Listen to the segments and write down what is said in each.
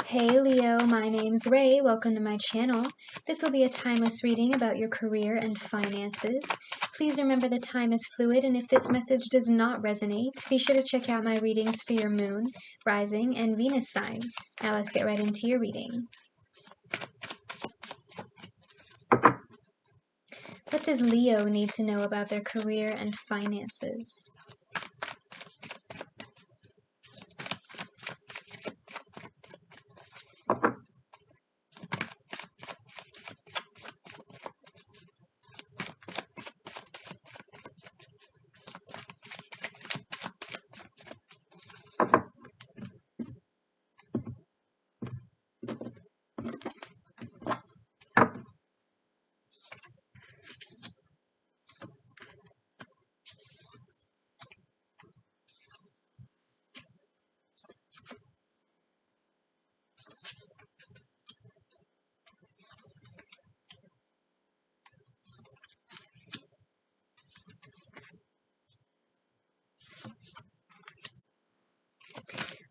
Hey Leo, my name's Ray. Welcome to my channel. This will be a timeless reading about your career and finances. Please remember that time is fluid, and if this message does not resonate, be sure to check out my readings for your moon, rising, and Venus sign. Now let's get right into your reading. What does Leo need to know about their career and finances?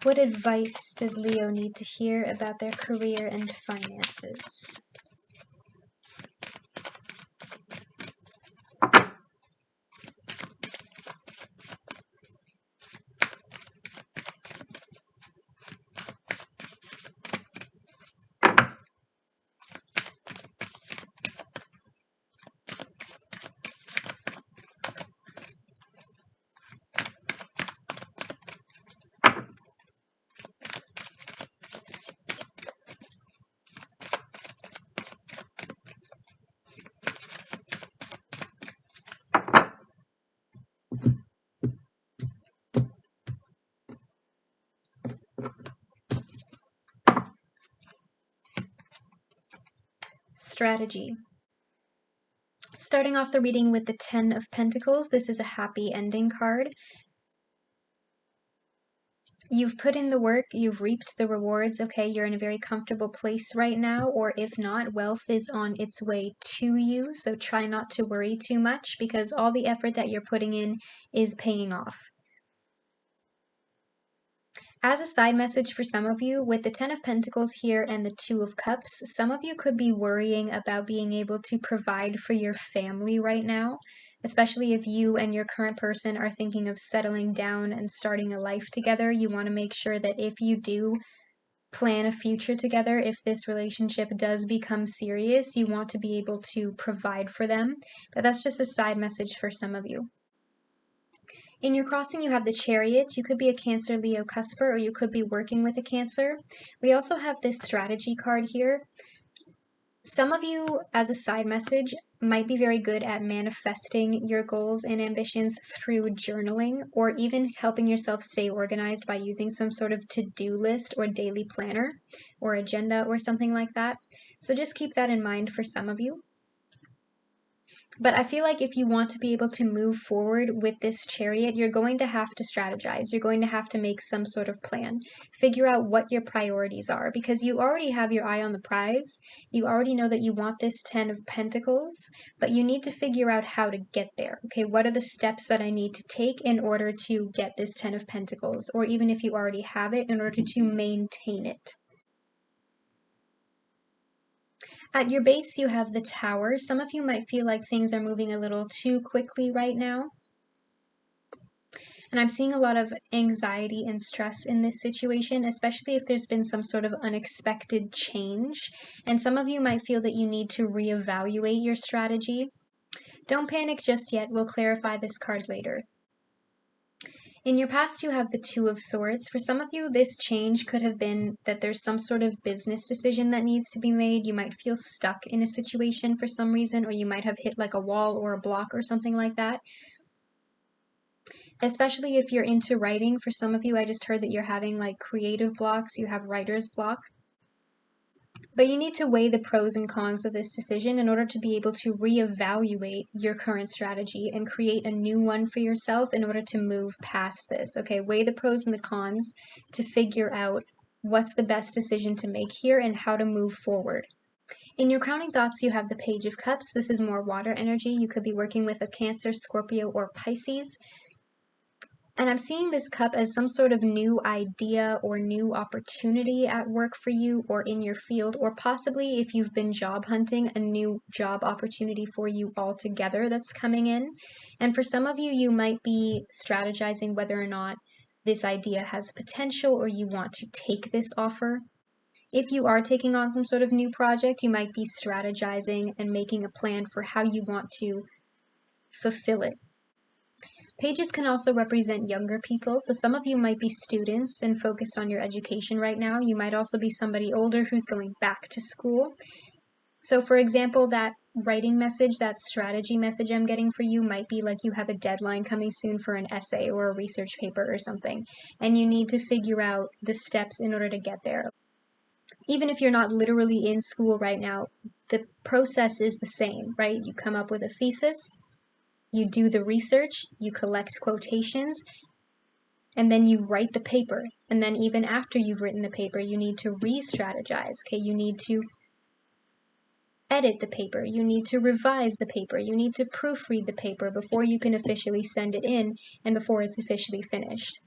What advice does Leo need to hear about their career and finances? Strategy. Starting off the reading with the Ten of Pentacles, this is a happy ending card. You've put in the work, you've reaped the rewards, okay? You're in a very comfortable place right now, or if not, wealth is on its way to you, so try not to worry too much because all the effort that you're putting in is paying off. As a side message for some of you, with the Ten of Pentacles here and the Two of Cups, some of you could be worrying about being able to provide for your family right now, especially if you and your current person are thinking of settling down and starting a life together. You want to make sure that if you do plan a future together, if this relationship does become serious, you want to be able to provide for them. But that's just a side message for some of you. In your crossing, you have the Chariot. You could be a Cancer, Leo, cusper, or you could be working with a Cancer. We also have this strategy card here. Some of you, as a side message, might be very good at manifesting your goals and ambitions through journaling, or even helping yourself stay organized by using some sort of to-do list or daily planner or agenda or something like that. So just keep that in mind for some of you. But I feel like if you want to be able to move forward with this Chariot, you're going to have to strategize. You're going to have to make some sort of plan. Figure out what your priorities are, because you already have your eye on the prize. You already know that you want this Ten of Pentacles, but you need to figure out how to get there. Okay, what are the steps that I need to take in order to get this Ten of Pentacles? Or even if you already have it, in order to maintain it. At your base, you have the Tower. Some of you might feel like things are moving a little too quickly right now. And I'm seeing a lot of anxiety and stress in this situation, especially if there's been some sort of unexpected change. And some of you might feel that you need to reevaluate your strategy. Don't panic just yet. We'll clarify this card later. In your past, you have the Two of Swords. For some of you, this change could have been that there's some sort of business decision that needs to be made. You might feel stuck in a situation for some reason, or you might have hit like a wall or a block or something like that. Especially if you're into writing. For some of you, I just heard that you're having like creative blocks. You have writer's block. But you need to weigh the pros and cons of this decision in order to be able to reevaluate your current strategy and create a new one for yourself in order to move past this. Okay, weigh the pros and the cons to figure out what's the best decision to make here and how to move forward. In your crowning thoughts, you have the Page of Cups. This is more water energy. You could be working with a Cancer, Scorpio, or Pisces. And I'm seeing this cup as some sort of new idea or new opportunity at work for you or in your field, or possibly if you've been job hunting, a new job opportunity for you altogether that's coming in. And for some of you, you might be strategizing whether or not this idea has potential or you want to take this offer. If you are taking on some sort of new project, you might be strategizing and making a plan for how you want to fulfill it. Pages can also represent younger people, so some of you might be students and focused on your education right now. You might also be somebody older who's going back to school. So for example, that writing message, that strategy message I'm getting for you might be like you have a deadline coming soon for an essay or a research paper or something, and you need to figure out the steps in order to get there. Even if you're not literally in school right now, the process is the same, right? You come up with a thesis, you do the research, you collect quotations, and then you write the paper. And then even after you've written the paper, you need to re-strategize, okay? You need to edit the paper, you need to revise the paper, you need to proofread the paper before you can officially send it in and before it's officially finished.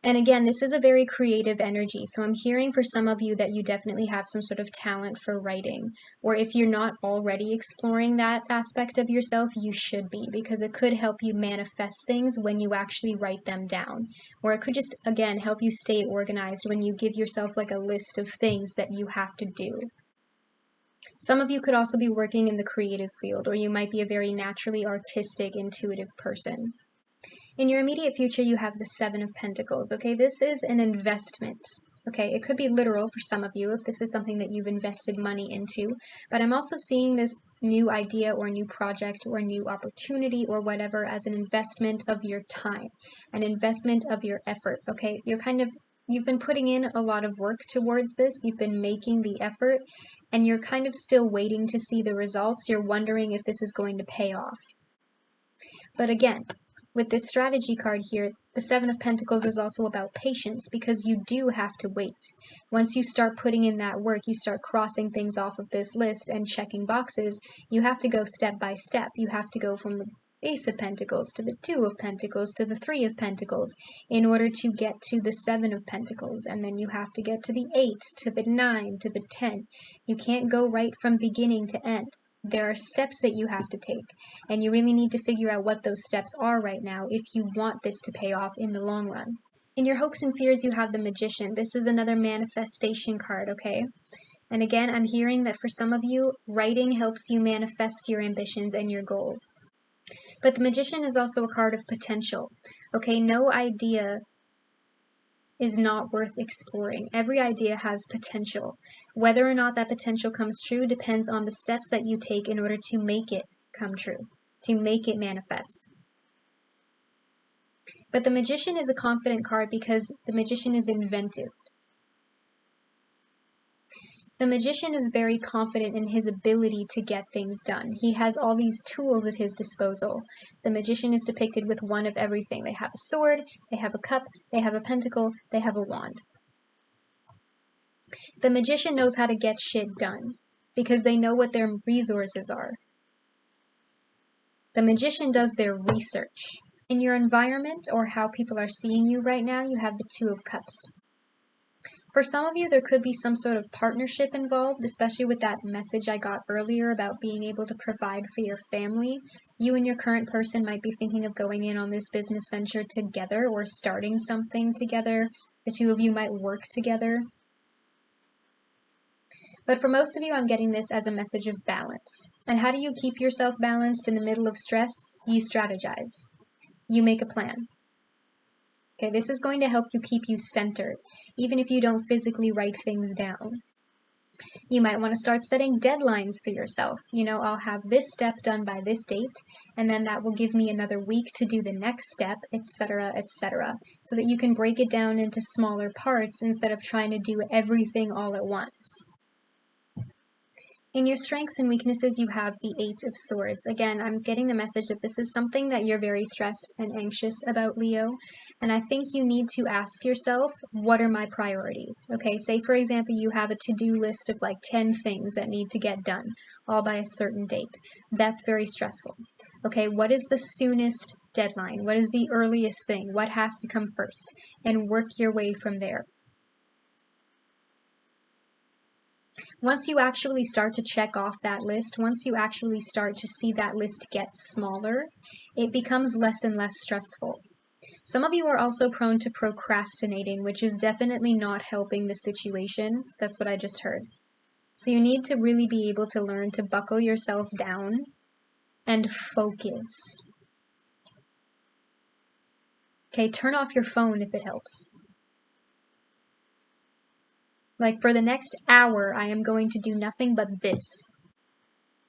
And again, this is a very creative energy, so I'm hearing for some of you that you definitely have some sort of talent for writing, or if you're not already exploring that aspect of yourself, you should be, because it could help you manifest things when you actually write them down, or it could just, again, help you stay organized when you give yourself like a list of things that you have to do. Some of you could also be working in the creative field, or you might be a very naturally artistic, intuitive person. In your immediate future, you have the Seven of Pentacles, okay? This is an investment, okay? It could be literal for some of you if this is something that you've invested money into, but I'm also seeing this new idea or new project or new opportunity or whatever as an investment of your time, an investment of your effort, okay? You've been putting in a lot of work towards this, you've been making the effort, and you're kind of still waiting to see the results. You're wondering if this is going to pay off. But again, with this strategy card here, the Seven of Pentacles is also about patience, because you do have to wait. Once you start putting in that work, you start crossing things off of this list and checking boxes, you have to go step by step. You have to go from the Ace of Pentacles to the Two of Pentacles to the Three of Pentacles in order to get to the Seven of Pentacles, and then you have to get to the 8, to the 9, to the 10. You can't go right from beginning to end. There are steps that you have to take, and you really need to figure out what those steps are right now if you want this to pay off in the long run. In your hopes and fears, you have the Magician. This is another manifestation card, okay? And again, I'm hearing that for some of you, writing helps you manifest your ambitions and your goals. But the Magician is also a card of potential, okay? No idea is not worth exploring. Every idea has potential. Whether or not that potential comes true depends on the steps that you take in order to make it come true, to make it manifest. But the Magician is a confident card because the Magician is inventive. The Magician is very confident in his ability to get things done. He has all these tools at his disposal. The Magician is depicted with one of everything. They have a sword, they have a cup, they have a pentacle, they have a wand. The Magician knows how to get shit done because they know what their resources are. The Magician does their research. In your environment or how people are seeing you right now, you have the Two of Cups. For some of you, there could be some sort of partnership involved, especially with that message I got earlier about being able to provide for your family. You and your current person might be thinking of going in on this business venture together or starting something together. The two of you might work together. But for most of you, I'm getting this as a message of balance. And how do you keep yourself balanced in the middle of stress? You strategize. You make a plan. Okay, this is going to help you keep you centered, even if you don't physically write things down. You might want to start setting deadlines for yourself. You know, I'll have this step done by this date, and then that will give me another week to do the next step, etc., etc., so that you can break it down into smaller parts instead of trying to do everything all at once. In your strengths and weaknesses, you have the Eight of Swords. Again, I'm getting the message that this is something that you're very stressed and anxious about, Leo. And I think you need to ask yourself, what are my priorities? Okay, say for example, you have a to-do list of like 10 things that need to get done, all by a certain date. That's very stressful. Okay, what is the soonest deadline? What is the earliest thing? What has to come first? And work your way from there. Once you actually start to check off that list, once you actually start to see that list get smaller, it becomes less and less stressful. Some of you are also prone to procrastinating, which is definitely not helping the situation. That's what I just heard. So you need to really be able to learn to buckle yourself down and focus. Okay, turn off your phone if it helps. Like, for the next hour, I am going to do nothing but this.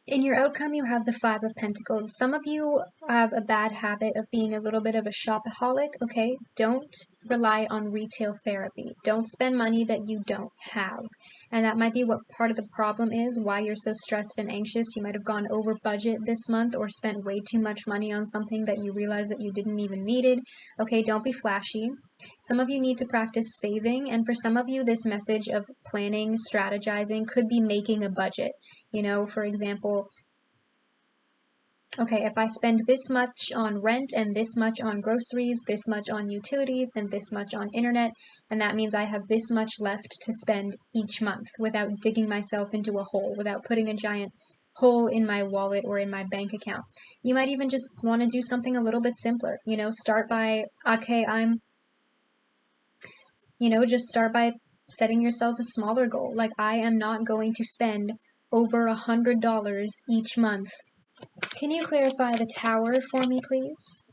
In your outcome, you have the Five of Pentacles. Some of you have a bad habit of being a little bit of a shopaholic, okay? Don't rely on retail therapy. Don't spend money that you don't have. And that might be what part of the problem is, why you're so stressed and anxious. You might have gone over budget this month or spent way too much money on something that you realize that you didn't even need it. Okay, don't be flashy. Some of you need to practice saving, and for some of you, this message of planning, strategizing could be making a budget. You know, for example, okay, if I spend this much on rent and this much on groceries, this much on utilities, and this much on internet, and that means I have this much left to spend each month without digging myself into a hole, without putting a giant hole in my wallet or in my bank account. You might even just want to do something a little bit simpler. You know, start by, okay, just start by setting yourself a smaller goal. Like, I am not going to spend over $100 each month. Can you clarify the Tower for me, please?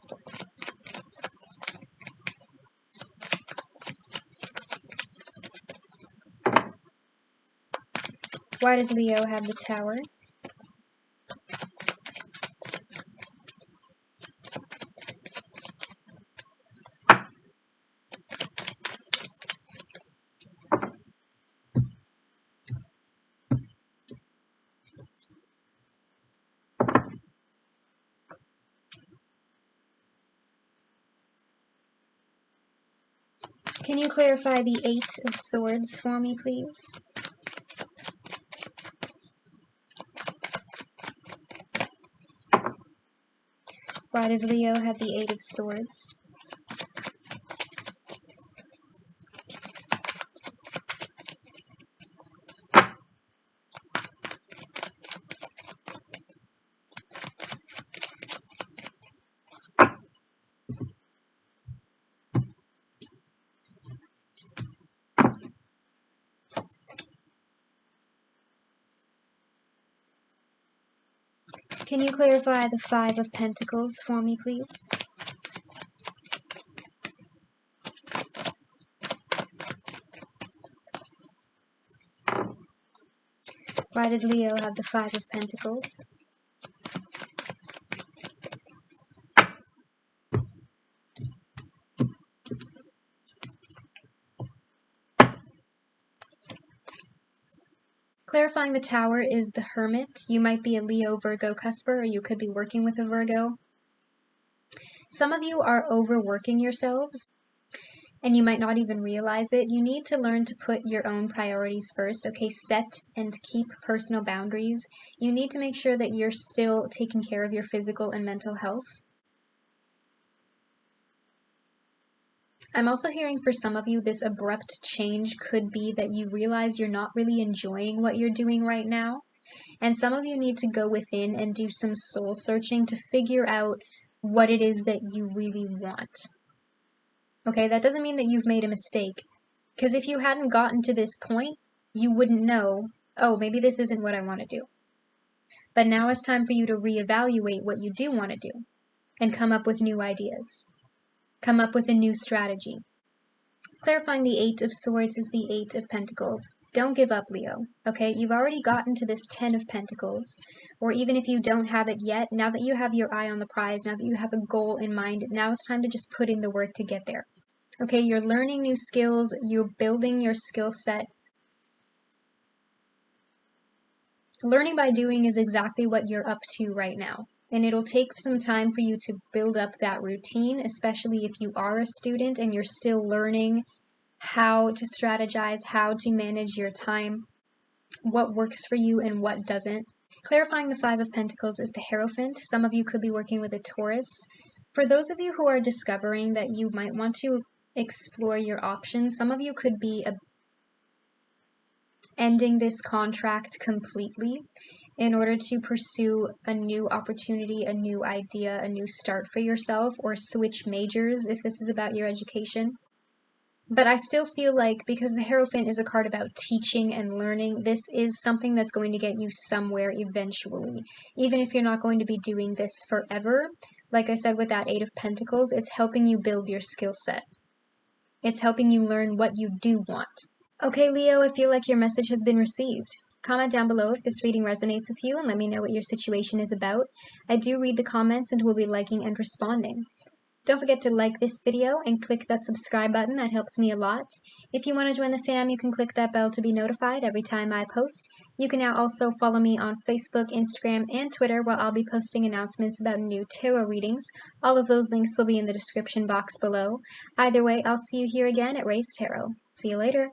Why does Leo have the Tower? Can you clarify the Eight of Swords for me, please? Why does Leo have the Eight of Swords? Can you clarify the Five of Pentacles for me, please? Why does Leo have the Five of Pentacles? Clarifying the Tower is the Hermit. You might be a Leo Virgo cusper, or you could be working with a Virgo. Some of you are overworking yourselves, and you might not even realize it. You need to learn to put your own priorities first, okay? Set and keep personal boundaries. You need to make sure that you're still taking care of your physical and mental health. I'm also hearing for some of you, this abrupt change could be that you realize you're not really enjoying what you're doing right now. And some of you need to go within and do some soul searching to figure out what it is that you really want. Okay, that doesn't mean that you've made a mistake. Because if you hadn't gotten to this point, you wouldn't know, oh, maybe this isn't what I want to do. But now it's time for you to reevaluate what you do want to do and come up with new ideas. Come up with a new strategy. Clarifying the Eight of Swords is the Eight of Pentacles. Don't give up, Leo, okay? You've already gotten to this Ten of Pentacles, or even if you don't have it yet, now that you have your eye on the prize, now that you have a goal in mind, now it's time to just put in the work to get there. Okay, you're learning new skills, you're building your skill set. Learning by doing is exactly what you're up to right now. And it'll take some time for you to build up that routine, especially if you are a student and you're still learning how to strategize, how to manage your time, what works for you and what doesn't. Clarifying the Five of Pentacles is the Hierophant. Some of you could be working with a Taurus. For those of you who are discovering that you might want to explore your options, some of you could be ending this contract completely in order to pursue a new opportunity, a new idea, a new start for yourself, or switch majors if this is about your education. But I still feel like, because the Hierophant is a card about teaching and learning, this is something that's going to get you somewhere eventually. Even if you're not going to be doing this forever, like I said with that Eight of Pentacles, it's helping you build your skill set. It's helping you learn what you do want. Okay, Leo, I feel like your message has been received. Comment down below if this reading resonates with you and let me know what your situation is about. I do read the comments and will be liking and responding. Don't forget to like this video and click that subscribe button, that helps me a lot. If you want to join the fam, you can click that bell to be notified every time I post. You can now also follow me on Facebook, Instagram, and Twitter, where I'll be posting announcements about new tarot readings. All of those links will be in the description box below. Either way, I'll see you here again at Raise Tarot. See you later.